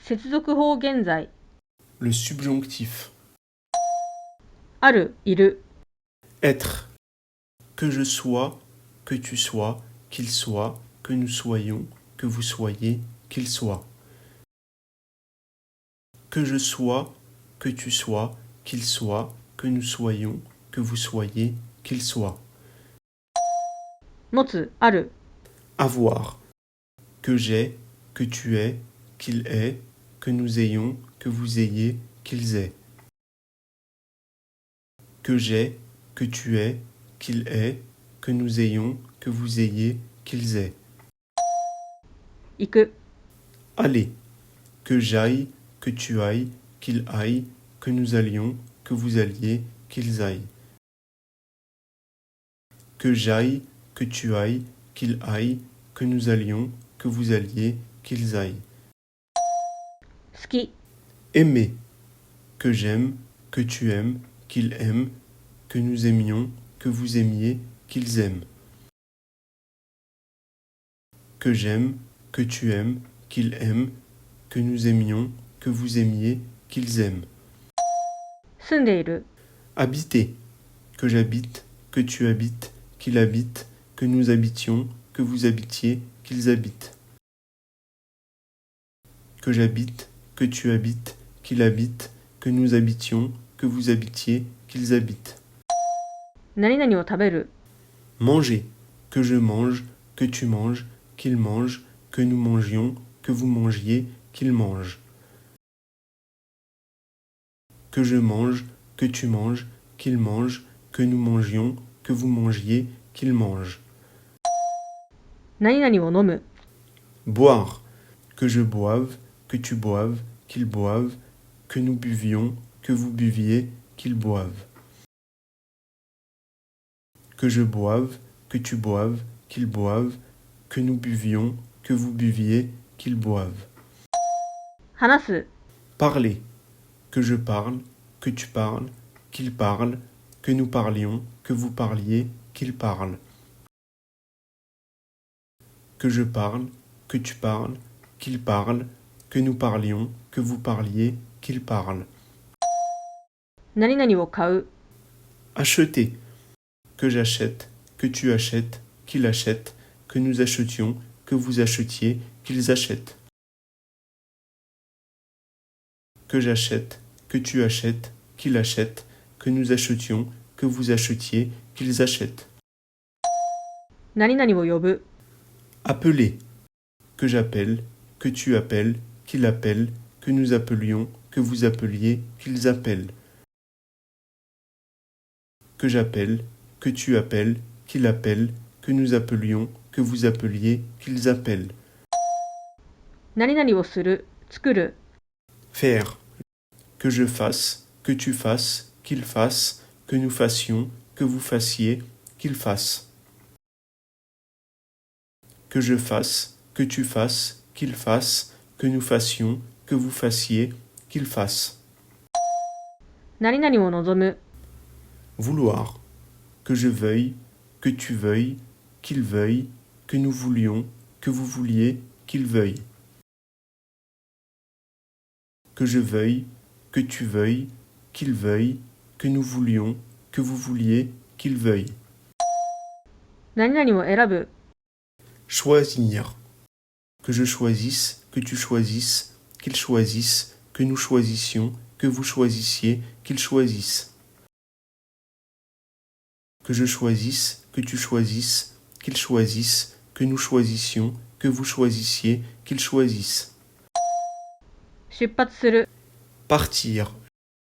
接続法現在。Le subjonctif. ある、いる。Être. Que je sois, que tu sois, qu'il soit, que nous soyons, que vous soyez, qu'il soit. Que je sois, que tu sois, qu'il soit, que nous soyons, que vous soyez, qu'il soit. 持つ、ある。Avoir. Que j'ai, que tu aies, qu'il ait, que nous ayons, que vous ayez, qu'ils aient. Que j'ai, que tu aies, qu'il ait, que nous ayons, que vous ayez, qu'ils aient. 行く。Aller. Que j'aille, que tu ailles, qu'il aille, que nous allions, que vous alliez, qu'ils aillent. Que j'aille, que tu ailles, qu'il aille, que nous allions, que vous alliez, qu'ils aillent. 好き。 Aimer. Que j'aime, que tu aimes, qu'il aime, que nous aimions, que vous aimiez, qu'ils aiment. Que j'aime, que tu aimes, qu'il aime, que nous aimions, que vous aimiez, qu'ils aiment. 住んでいる。 Habiter. Que j'habite, que tu habites, qu'il habite, que nous habitions, que vous habitiez, qu'ils habitent. Que j'habite, que tu habites, qu'il habite, que nous habitions, que vous habitiez, qu'ils habitent. 何々を食べる。 Manger. Que je mange, que tu manges, qu'il mange, que nous mangions, que vous mangiez, qu'il mange. Que je mange, que tu manges, qu'il mange, que nous mangions, que vous mangiez, qu'il mange. 何々を飲む。 Boire. Que je boive, que tu boives, qu'il boive, que nous buvions, que vous buviez, qu'il boive. Que je boive, que tu boives, qu'il boive, que nous buvions, que vous buviez, qu'il boive. 話す。 Parler. Que je parle, que tu parles, qu'il parle, que nous parlions, que vous parliez, qu'il parle. Que je parle, que tu parles, qu'il parle, que nous parlions, que vous parliez, qu'il parle. 何々を買う。 Acheter. Que j'achète, que tu achètes, qu'il achète, que nous achetions, que vous achetiez, qu'ils achètent. Que j'achète, que tu achètes, qu'il achète, que nous achetions, que vous achetiez, qu'ils achètent. 何々を呼ぶ。 Appeler. Que j'appelle, que tu appelles, qu'il appelle, que nous appelions, que vous appeliez, qu'ils appellent. Que j'appelle, que tu appelles, qu'il appelle, que nous appelions, que vous appeliez, qu'ils appellent. 何々をする。作る。 Faire. Que je fasse, que tu fasses, qu'il fasse, que nous fassions, que vous fassiez, qu'il fasse. Que je fasse, que tu fasses, qu'il fasse, que nous fassions, que vous fassiez, qu'il fasse. 何々を望む。 Vouloir. Que je veuille, que tu veuilles, qu'il veuille, que nous voulions, que vous vouliez, qu'il veuille. Que je veuille, que tu veuilles, qu'il veuille, que nous voulions, que vous vouliez, qu'il veuille. 何々を選ぶ。 Choisir. Que je choisisse, que tu choisisses, qu'il choisisse, que nous choisissions, que vous choisissiez, qu'il choisisse. Que je choisisse, que tu choisisses, qu'il choisisse, que nous choisissions, que vous choisissiez, qu'il choisisse. 出発する。 Partir.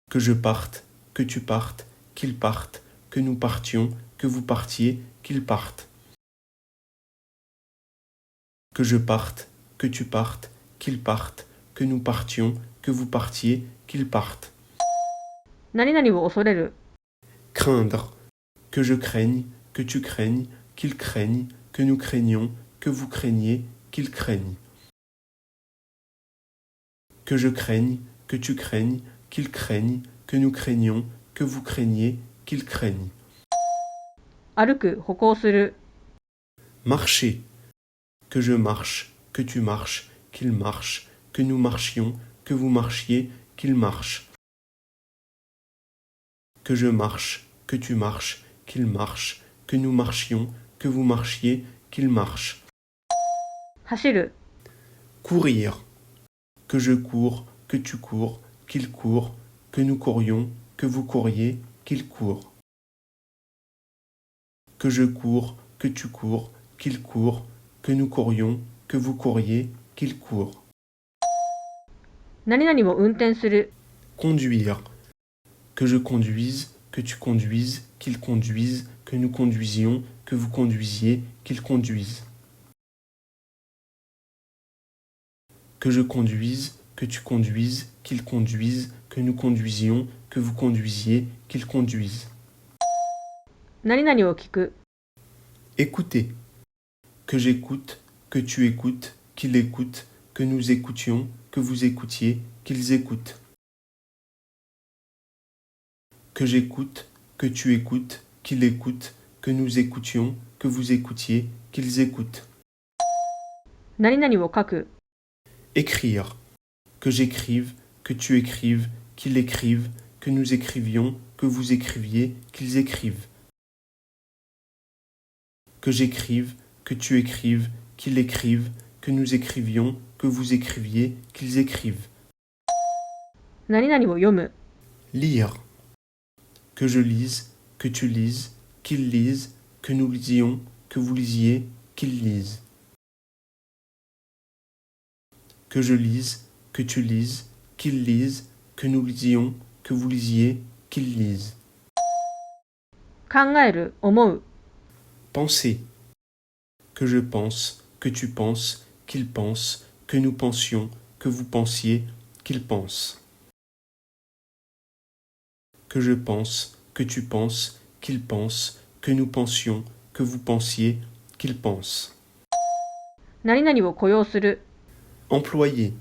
Que je parte, que tu partes, qu'il parte, que nous partions, que vous partiez, qu'il parte. Que je parte, que tu partes, qu'il parte, que nous partions, que vous partiez, qu'il parte. 何々を恐れる。 Craindre. Que je craigne, que tu craignes, qu'il craigne, que nous craignions, que vous craigniez, qu'il craigne. Que je craigne, que tu craignes, qu'il craigne, que nous craignions, que vous craigniez, qu'il craigne. 歩く、歩行する。 Marcher. Que je marche, que tu marches, qu'il marche, que nous marchions, que vous marchiez, qu'il marche. Que je marche, que tu marches, qu'il marche, que nous marchions, que vous marchiez, qu'il marche. 走る、 Courir. Que je cours, que tu cours, qu'il court, que nous courions, que vous couriez, qu'il court. Que je cours, que tu cours, qu'il court, que nous courions, que vous couriez, qu'il court. 何々を運転する、 Conduire. Que je conduise, que tu conduises, qu'il conduise, que nous conduisions, que vous conduisiez, qu'il conduise. Que je conduise, que tu conduises, qu'il conduise, que nous conduisions, que vous conduisiez, qu'il conduise. 何々を聞く、 Écoutez. Que j'écoute, que tu écoutes, qu'il écoute, que nous écoutions, que vous écoutiez, qu'ils écoutent. Que j'écoute, que tu écoutes, qu'il écoute, que nous écoutions, que vous écoutiez, qu'ils écoutent. 何々を書く、 Écrire. Que j'écrive, que tu écrives, qu'il écrive, que nous écrivions, que vous écriviez, qu'ils écrivent. Que j'écrive, que tu écrives, qu'il écrive, que nous écrivions, que vous écriviez, qu'ils écrivent. 何々を読む、 Lire. Que je lise, que tu lises, qu'il lise, que nous lisions, que vous lisiez, qu'ils lisent. Que je lise, que tu lises, qu'il lise, que nous lisions, que vous lisiez, qu'ils lisent. 考える、思う、 Penser. Que je pense, que tu penses, qu'il pense, que nous pensions, que vous pensiez, qu'il pense. Que je pense, que tu penses, qu'il pense, que nous pensions, que vous pensiez, qu'il pense. 何々を雇用する、 Employer.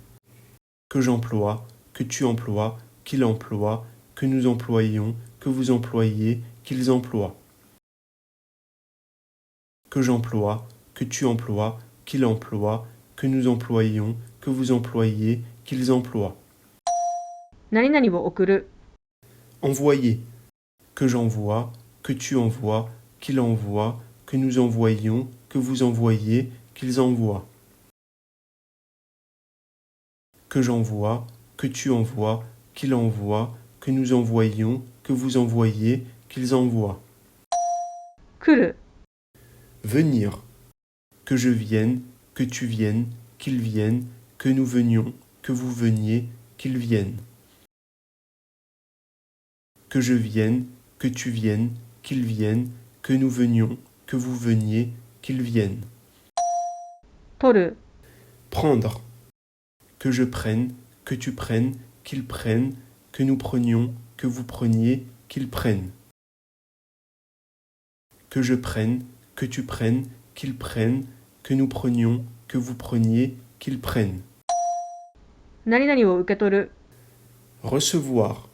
Que j'emploie, que tu emploies, qu'il emploie, que nous employions, que vous employiez, qu'ils emploient. Que j'emploie, que tu emploies, qu'il emploie, que nous employions, que vous employiez, qu'ils emploient. 何々を送る、 Envoyer. Que j'envoie, que tu envoies, qu'il envoie, que nous envoyions, que vous envoyiez, qu'ils envoient. Que j'envoie, que tu envoies, qu'il envoie, que nous envoyions, que vous envoyiez, qu'ils envoient. 来る、 Venir. Que je vienne, que tu viennes, qu'ils viennent, que nous venions, que vous veniez, qu'ils viennent. Que je vienne, que tu viennes, qu'ils viennent, que nous venions, que vous veniez, qu'ils viennent. 取る、 Prendre. Que je prenne, que tu prennes, qu'ils prennent, que nous prenions, que vous preniez, qu'ils prennent. Que je prenne, que tu prennes, qu'ils prennent, que nous prenions, que vous preniez, qu'ils prennent. 何々を受け取る、 Recevoir.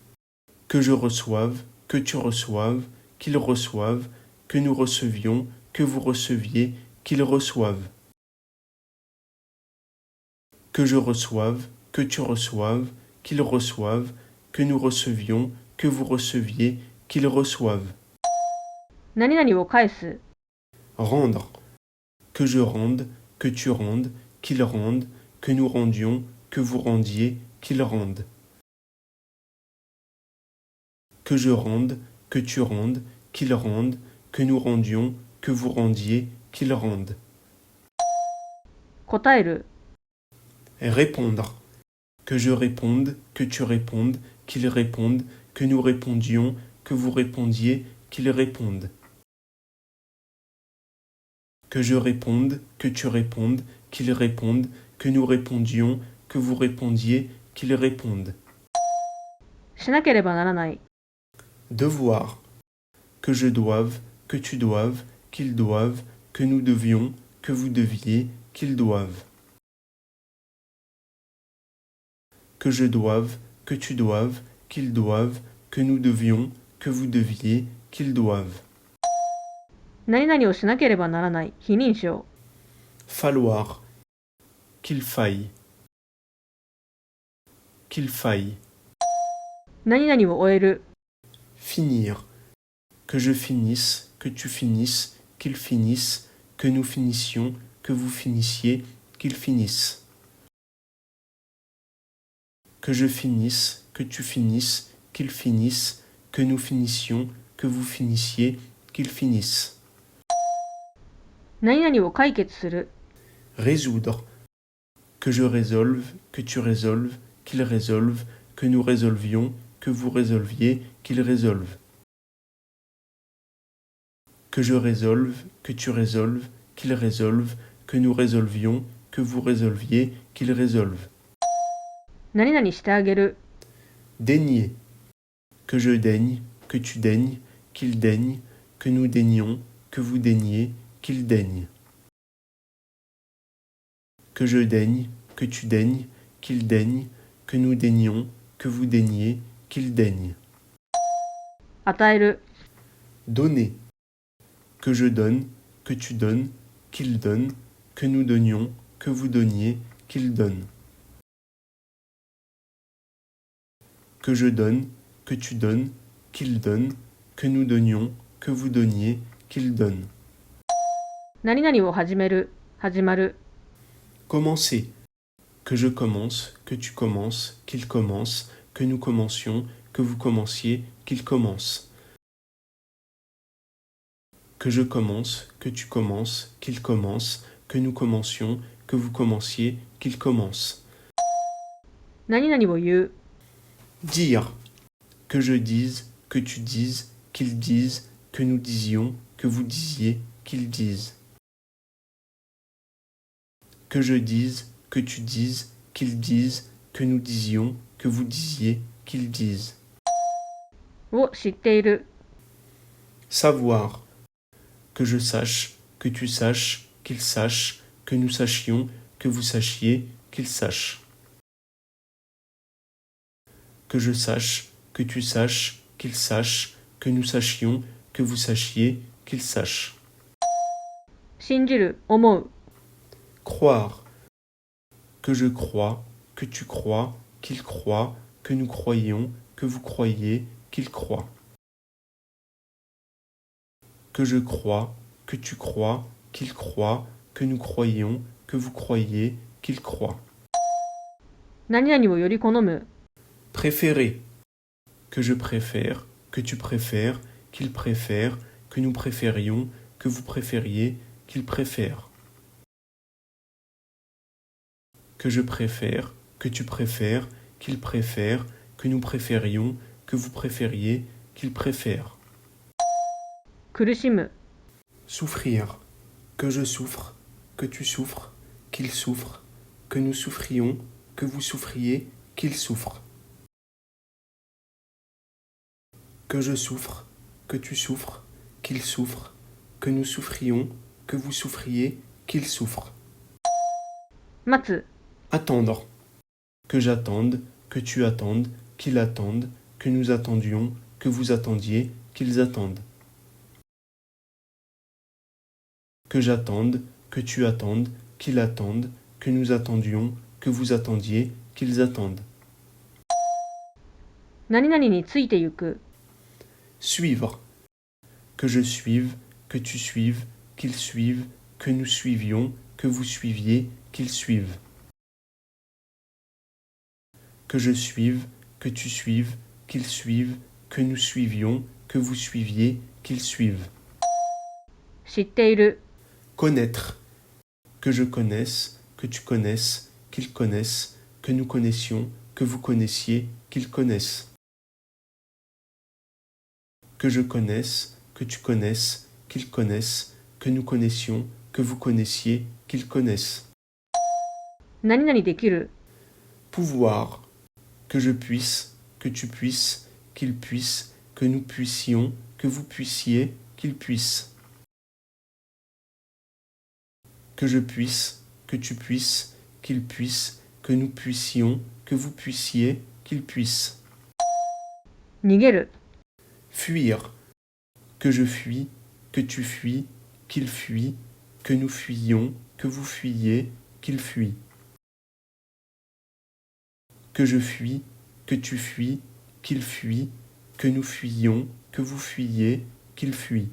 Que je reçoive, que tu reçoives, qu'ils reçoivent, que nous recevions, que vous receviez, qu'ils reçoivent. Que je reçoive, que tu reçoives, qu'ils reçoivent, que nous recevions, que vous receviez, qu'ils reçoivent. 何々を返す、 Rendre. Que je rende, que tu rendes, qu'ils rendent, que nous rendions, que vous rendiez, qu'ils rendent. Que je rende, que tu rendes, qu'ils rendent, que nous rendions, que vous rendiez, qu'ils rendent. 答える、 Répondre. Que je réponde, que tu répondes, qu'ils répondent, que nous répondions, que vous répondiez, qu'ils répondent. Que je réponde, que tu répondes, qu'ils répondent, que nous répondions, que vous répondiez, qu'ils répondent. しなければならない、 Devoir. Que je doive, que tu doives, qu'ils doivent, que nous devions, que vous deviez, qu'ils doivent. Que je doive, que tu doives, qu'ils doivent, que nous devions, que vous deviez, qu'ils doivent. 何々をしなければならない、非認証、 Falloir. Qu'il faille. qu'il faille. 何々を終える、 Finir. Que je finisse, que tu finisses, qu'il finisse, que nous finissions, que vous finissiez, qu'il finisse. Que je finisse, que tu finisses, qu'il finisse, que nous finissions, que vous finissiez, qu'il finisse. 何々を解決する、 Résoudre. Que je résolve, que tu résolves, qu'il résolve, que nous résolvions, que vous résolviez, qu'il résolve. Que je résolve, que tu résolves, qu'il résolve, que nous résolvions, que vous résolviez, qu'il résolve. 何々してあげる、 Daigner. Que je daigne, que tu daignes, qu'il daigne, que nous daignions, que vous daigniez, qu'il daigne. Que je daigne, que tu daignes, qu'il daigne, que nous daignions, que vous daigniez, qu'il daigne. 与える、 Donner. Que je donne, que tu donnes, qu'il donne, que nous donnions, que vous donniez, qu'il donne. Que je donne, que tu donnes, qu'il donne, que nous donnions, que vous donniez, qu'il donne. 何々を始める、始まる、 Commencer. Que je commence, que tu commences, qu'il commence, que nous commencions, que vous commenciez, qu'il commence. Que je commence, que tu commences, qu'il commence, que nous commencions, que vous commenciez, qu'il commence. 何々を言う、 Dire. Que je dise, que tu dises, qu'ils disent, que nous disions, que vous disiez, qu'ils disent. Que je dise, que tu dises, qu'ils disent, que nous disions, que vous disiez, qu'ils disent. を知っている、 Savoir. Que je sache, que tu saches, qu'il sache, que nous sachions, que vous sachiez, qu'il sache. Que je sache, que tu saches, qu'il sache, que nous sachions, que vous sachiez, qu'il sache. 信じる、思う、 Croire. Que je crois, que tu crois, qu'il croit, que nous croyions, que vous croyez, qu'il croit. Que je crois, que tu crois, qu'il croit, que nous croyions, que vous croyez, qu'il croit. 何々をより好む、 Préférer. Que je préfère, que tu préfères, qu'il préfère, que nous préférions, que vous préfériez, qu'il préfère. Que je préfère, que tu préfères, qu'il préfère, que nous préférions, que vous préfériez, qu'il préfère. 苦しむ、 Souffrir. Que je souffre, que tu souffres, qu'il souffre, que nous souffrions, que vous souffriez, qu'il souffre. Que je souffre, que tu souffres, qu'il souffre, que nous souffrions, que vous souffriez, qu'il souffre. 待つ、 Attendre. Que j'attende, que tu attendes, qu'il attende, que nous attendions, que vous attendiez, qu'ils attendent. Que j'attende, que tu attendes, qu'il attende, que nous attendions, que vous attendiez, qu'ils attendent. 何々についてゆく、 Suivre. Que je suive, que tu suives, qu'ils suivent, que nous suivions, que vous suiviez, qu'ils suivent. Que je suive, que tu suives, qu'ils suivent, que nous suivions, que vous suiviez, qu'ils suivent. 知っている、 Connaître. Que je connaisse, que tu connaisses, qu'ils connaissent, que nous connaissions, que vous connaissiez, qu'ils connaissent. Que je connaisse, que tu connaisses, qu'ils connaissent, que nous connaissions, que vous connaissiez, qu'ils connaissent. 何々できる、 Pouvoir. Que je puisse, que tu puisses, qu'ils puissent, que nous puissions, que vous puissiez, qu'ils puissent. Que je puisse, que tu puisses, qu'ils puissent, que nous puissions, que vous puissiez, qu'ils puissent. 逃げる、 Fuir. Que je fuis, que tu fuis, qu'il fuit, que nous fuyions, que vous fuyiez, qu'il fuit. que je fuis, que tu fuis, qu'il fuit, que nous fuyions, que vous fuyiez, qu'il fuit.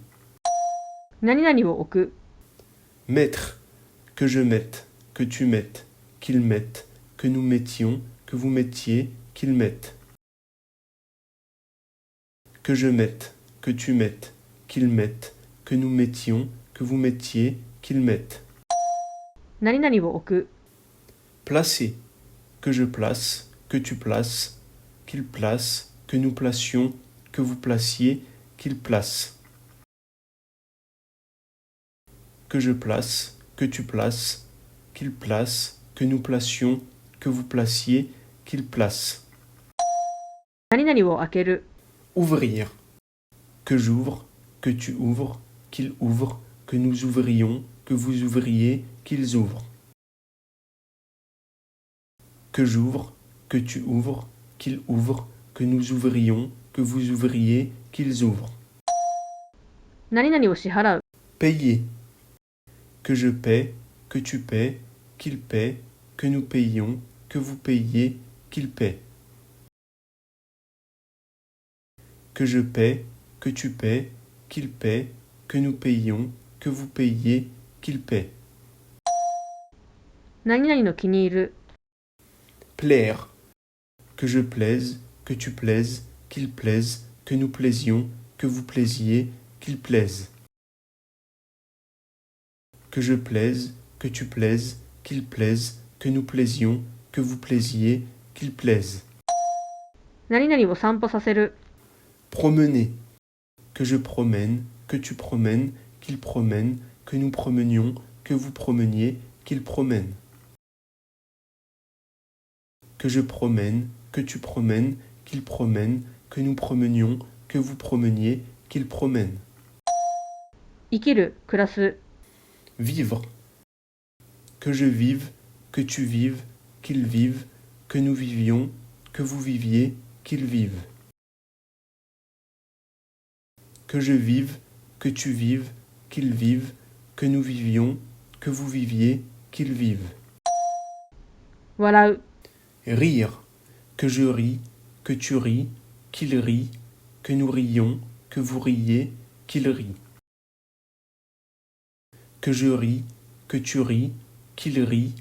何々を置く、 Mettre, que je mette, que tu mettes, qu'il mette, que nous mettions, que vous mettiez, qu'il mette. Que je mette, que tu mettes, qu'il mette, que nous mettions, que vous mettiez, qu'il mette. 何々を置く、 Placer, que je place, que tu places, qu'il place, que nous placions, que vous placiez, qu'il place. Que je place, que tu places, qu'il place, que nous placions, que vous placiez, qu'il place. 何々を開ける、 Ouvrir, que j'ouvre, que tu ouvres, qu'il ouvre, que nous ouvrions, que vous ouvriez, qu'ils ouvrent. Que j'ouvre, que tu ouvres, qu'il ouvre, que nous ouvrions, que vous ouvriez, qu'ils ouvrent. 何々を支払う、 Payer, que je paie, que tu paies, qu'il paie, que nous payons, que vous payiez, qu'il paie. Que je paie, que tu paies, qu'il paie, que nous payons, que vous payiez, qu'il paie. 何々の気に入る、 Plaire, que je plaise, que tu plaises, qu'il plaise, que nous plaisions, que vous plaisiez, qu'il plaise. Que je plaise, que tu plaises, qu'il plaise, que nous plaisions, que vous plaisiez, qu'il plaise. 何々を散歩させる、 Promener, que je promène, que tu promènes, qu'il promène, que nous promenions, que vous promeniez, qu'il promène. Que je promène, que tu promènes, qu'il promène, que nous promenions, que vous promeniez, qu'il promène. 生きる、暮らす、 Vivre, que je vive, que tu vives, qu'il vive, que nous vivions, que vous viviez, qu'il vive. Que je vive, que tu vives, qu'il vive, que nous vivions, que vous viviez, qu'il vive. 笑う、 Rire, que je ris, que tu ris, qu'il rit, que nous rions, que vous riez, qu'il rit. Que je ris, que tu ris, qu'il rit,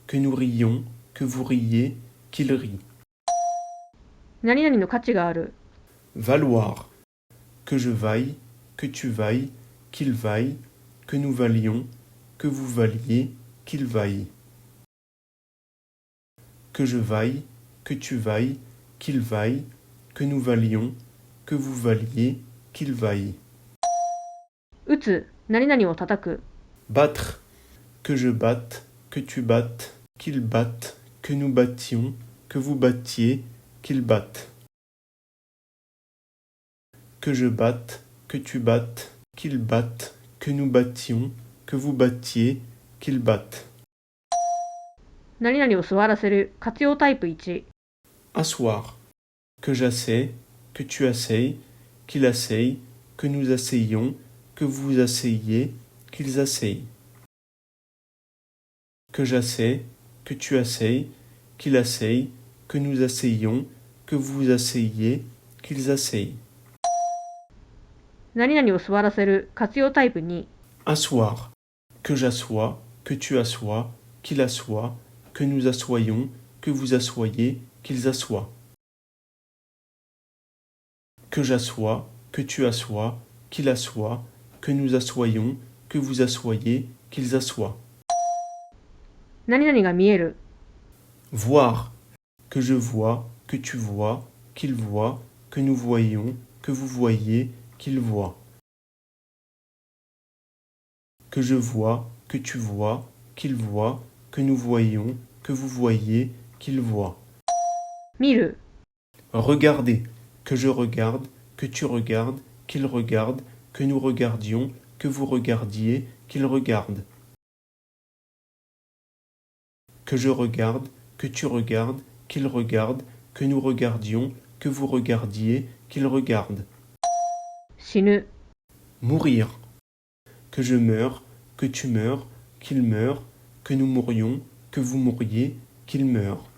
que nous rions, que vous riez, qu'il rit. 何々の価値がある、 Valoir, que je vaille, que tu vailles, qu'il vaille, que nous valions, que vous valiez, qu'il vaille. Que je vaille, que tu vailles, qu'il vaille, que nous valions, que vous valiez, qu'il vaille. 打つ、何々を叩く、 Battre, que je batte, que tu battes, qu'il batte, que nous battions, que vous battiez, qu'il batte. Que je batte, que tu battes, qu'il batte, que nous battions, que vous battiez, qu'il batte. 何々を座らせる、活用タイプ1、 Asseoir, que j'asseye, que tu asseyes, qu'il asseye, que nous asseyons, que vous asseyez, qu'ils asseyent. Que j'asseye, que tu asseyes, qu'il asseye, que nous asseyons, que vous asseyez, qu'ils asseyent. 何々を座らせる、活用タイプ2、 Asseoir, que j'assois, que tu assois, qu'il assoit, que nous assoyons, que vous assoyez, qu'ils assoient. Que j'assois, que tu assois, qu'il assoit, que nous assoyons, que vous assoyez, qu'ils assoient. 何々が見える、 Voir, que je vois, que tu vois, qu'il voit, que nous voyons, que vous voyez, qu'il voit. Que je vois, que tu vois, qu'il voit, que nous voyons, que vous voyez, qu'il voit. 見る、 Regarder, que je regarde, que tu regardes, qu'il regarde, que nous regardions, que vous regardiez, qu'il regarde. Que je regarde, que tu regardes, qu'il regarde, que nous regardions, que vous regardiez, qu'il regarde. 死ぬ、 Mourir. Que je meure, que tu meurs, qu'il meure, que nous mourions, que vous mouriez, qu'il meure.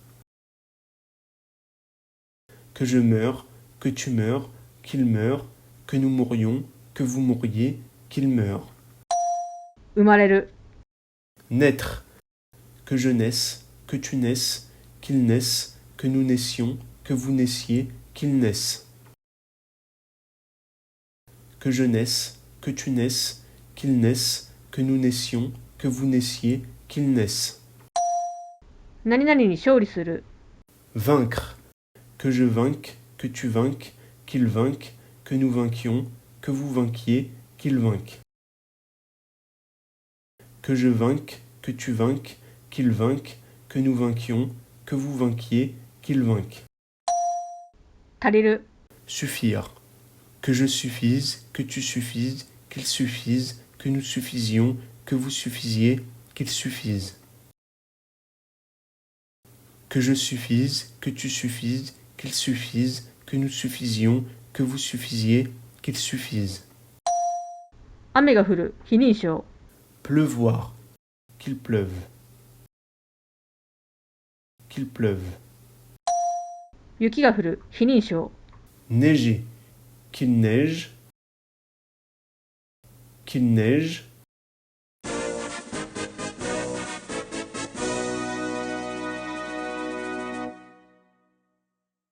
que je meure, que tu meurs, qu'il meure, que nous mourions, que vous mouriez, qu'il meure. 生まれる、 Naître, que je naisse, que tu naisses, qu'il naisse, que nous naissions, que vous naissiez, qu'il naisse. Que je naisse, que tu naisses, qu'il naisse, que nous naissions, que vous naissiez, qu'il naisse. 何々に勝利する、 Vaincre, que je vainque, que tu vainques, qu'il vainque, que nous vainquions, que vous vainquiez, qu'il vainque. Que je vainque, que tu vainques, qu'il vainque, que nous vainquions, que vous vainquiez, qu'il vainque. 足りる、 Suffire. Que je suffise, que tu suffises, qu'il suffise, que nous suffisions, que vous suffisiez, qu'il suffise. Que je suffise, que tu suffises, qu'il suffise, que nous suffisions, que vous suffisiez, qu'il suffise. 雨が降る、非認証、 Pleuvoir. Qu'il pleuve. Qu'il pleuve. 雪が降る、非認証、 Neiger. Qu'il neige. Qu'il neige.